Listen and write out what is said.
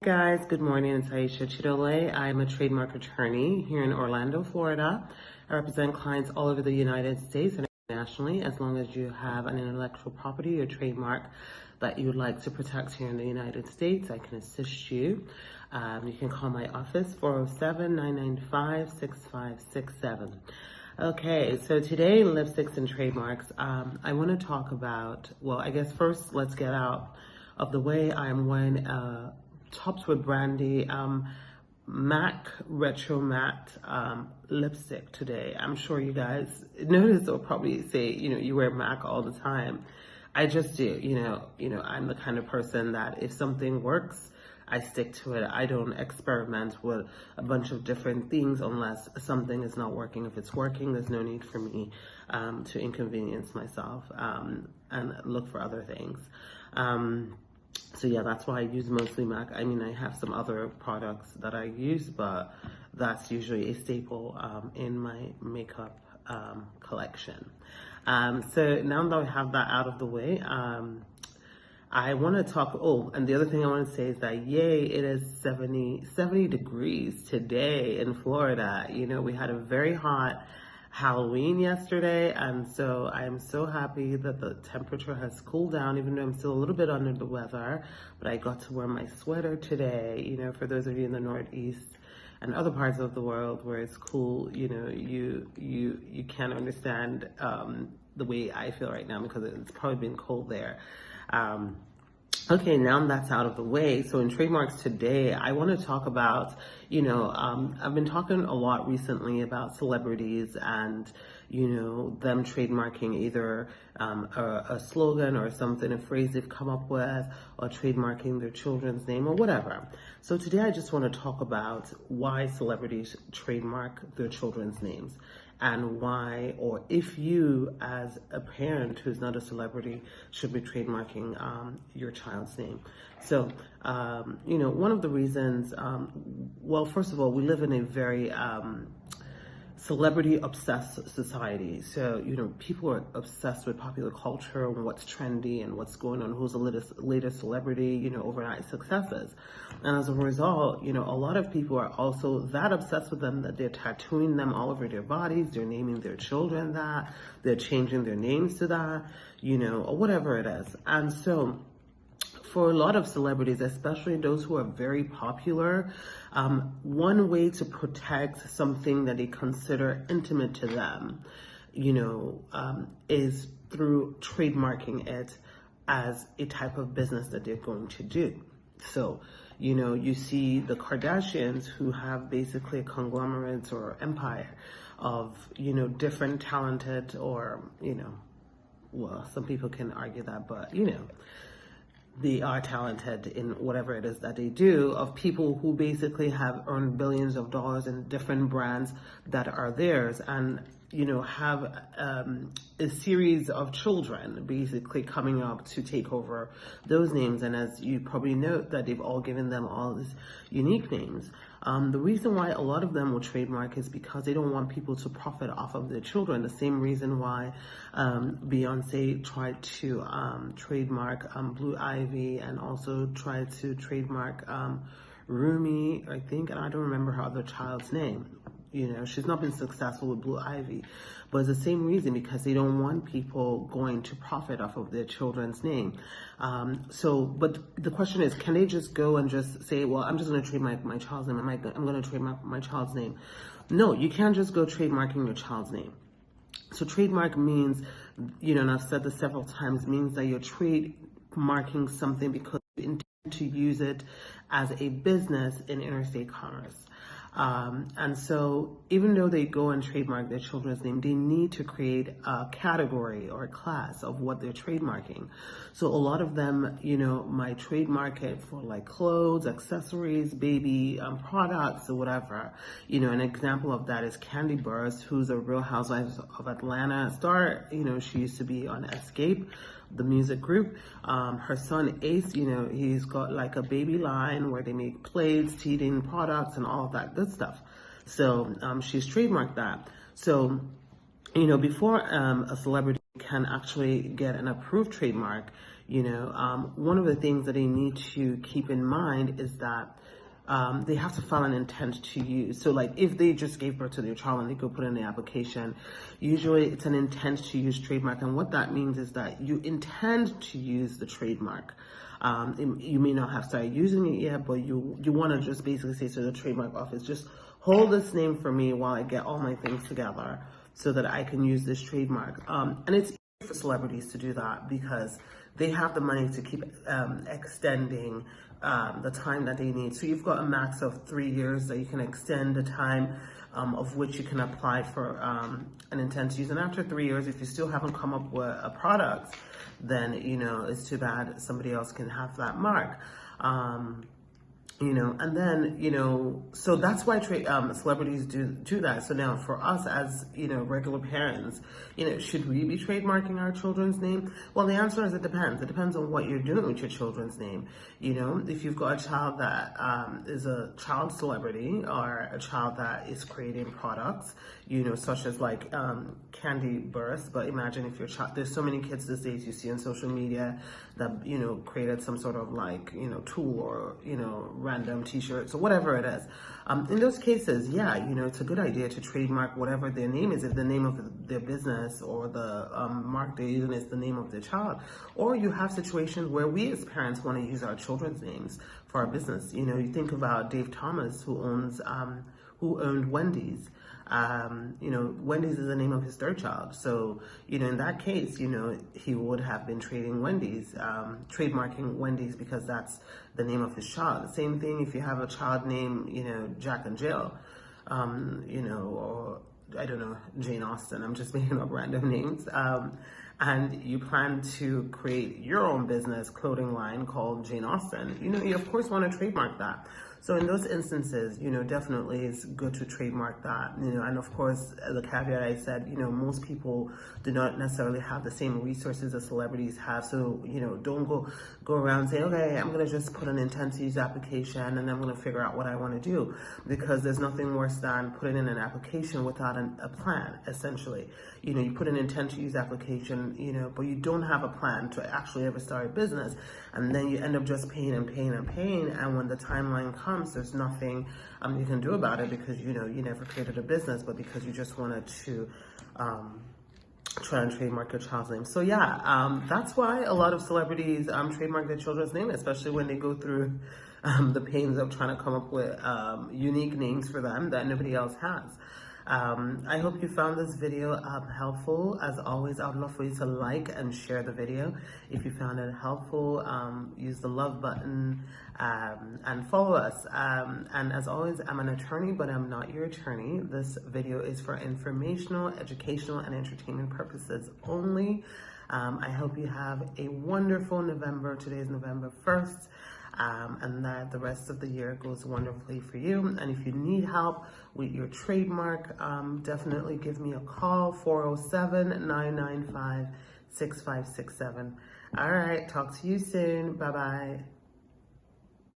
guys, good morning. It's Aisha Chidole. I'm a trademark attorney here in Orlando, Florida. I represent clients all over the United States and internationally. As long as you have an intellectual property or trademark that you would like to protect here in the United States, I can assist you. You can call my office, 407-995-6567. Okay, so today, lipsticks and trademarks, I want to talk about, well, I guess first let's get out of the way. I'm wearing Tops with Brandy MAC Retro Matte lipstick today. I'm sure you guys notice or probably say, you wear MAC all the time. I just do, I'm the kind of person that if something works, I stick to it. I don't experiment with a bunch of different things unless something is not working. If it's working, there's no need for me to inconvenience myself and look for other things. So yeah, that's why I use mostly MAC. I mean, I have some other products that I use, but that's usually a staple in my makeup collection. So now that I have that out of the way, I want to talk, and the other thing I want to say is that, yay, it is 70 degrees today in Florida. We had a very hot Halloween yesterday, and so I'm so happy that the temperature has cooled down, even though I'm still a little bit under the weather, but I got to wear my sweater today. For those of you in the Northeast and other parts of the world where it's cool, you can't understand the way I feel right now because it's probably been cold there. Okay, now that's out of the way. So in trademarks today, I want to talk about, I've been talking a lot recently about celebrities and, them trademarking either a slogan or something, a phrase they've come up with, or trademarking their children's name or whatever. So today I just want to talk about why celebrities trademark their children's names and why, or if you as a parent who's not a celebrity should be trademarking your child's name. So, one of the reasons, well, first of all, we live in a very celebrity-obsessed society. So, people are obsessed with popular culture and what's trendy and what's going on, who's the latest celebrity, overnight successes. And as a result, a lot of people are also that obsessed with them that they're tattooing them all over their bodies, they're naming their children that, they're changing their names to that, or whatever it is. And so, for a lot of celebrities, especially those who are very popular, one way to protect something that they consider intimate to them, is through trademarking it as a type of business that they're going to do. So, you see the Kardashians who have basically a conglomerate or empire of, different talented or, well, some people can argue that, but, they are talented in whatever it is that they do, of people who basically have earned billions of dollars in different brands that are theirs and, have a series of children basically coming up to take over those names. And as you probably note that they've all given them all these unique names. The reason why a lot of them will trademark is because they don't want people to profit off of their children. The same reason why Beyonce tried to trademark Blue Ivy and also tried to trademark Rumi, I think, and I don't remember her other child's name. She's not been successful with Blue Ivy, but it's the same reason, because they don't want people going to profit off of their children's name. But the question is, can they just go and just say, well, I'm just going to trademark my child's name. I'm going to trademark my child's name. No, you can't just go trademarking your child's name. So trademark means, and I've said this several times, means that you're trademarking something because you intend to use it as a business in interstate commerce. And so even though they go and trademark their children's name, they need to create a category or a class of what they're trademarking. So a lot of them, might trademark it for like clothes, accessories, baby products or whatever. An example of that is Candy Burst, who's a Real Housewives of Atlanta star. She used to be on Escape, the music group. Her son Ace, he's got like a baby line where they make plates, teething products, and all of that good stuff. So she's trademarked that. So, before a celebrity can actually get an approved trademark, One of the things that they need to keep in mind is that they have to file an intent to use. So like if they just gave birth to their child and they go put in the application, usually it's an intent to use trademark. And what that means is that you intend to use the trademark. You may not have started using it yet, but you want to just basically say to the trademark office, just hold this name for me while I get all my things together so that I can use this trademark. And it's easy for celebrities to do that because they have the money to keep extending the time that they need. So you've got a max of 3 years that you can extend the time of which you can apply for an intent to use. And after 3 years, if you still haven't come up with a product, then, it's too bad. Somebody else can have that mark. And then, so that's why celebrities do that. So now for us as, regular parents, should we be trademarking our children's name? Well, the answer is it depends. It depends on what you're doing with your children's name. If you've got a child that is a child celebrity or a child that is creating products, such as like candy bursts. But imagine if your child, there's so many kids these days you see on social media that, created some sort of like, tool or, random t-shirts or whatever it is. In those cases, yeah, it's a good idea to trademark whatever their name is. If the name of their business or the mark they're using is the name of their child. Or you have situations where we as parents want to use our children's names for our business. You think about Dave Thomas, who owned Wendy's. Wendy's is the name of his third child. So, in that case, he would have been trademarking Wendy's because that's the name of his child. The same thing if you have a child named, Jack and Jill, or I don't know, Jane Austen. I'm just making up random names. And you plan to create your own business clothing line called Jane Austen, you of course want to trademark that. So in those instances, definitely it's good to trademark that, and of course, the caveat I said, most people do not necessarily have the same resources as celebrities have. So, don't go around saying, okay, I'm going to just put an intent to use application and I'm going to figure out what I want to do, because there's nothing worse than putting in an application without a plan, essentially. You put an intent to use application, but you don't have a plan to actually ever start a business. And then you end up just paying and paying and paying. And when the timeline comes, there's nothing you can do about it because, you never created a business, but because you just wanted to try and trademark your child's name. So yeah, that's why a lot of celebrities trademark their children's name, especially when they go through the pains of trying to come up with unique names for them that nobody else has. I hope you found this video helpful. As always, I would love for you to like and share the video. If you found it helpful, use the love button and follow us. And as always, I'm an attorney, but I'm not your attorney. This video is for informational, educational, and entertainment purposes only. I hope you have a wonderful November. Today is November 1st. And that the rest of the year goes wonderfully for you. And if you need help with your trademark, definitely give me a call, 407-995-6567. All right, talk to you soon. Bye-bye.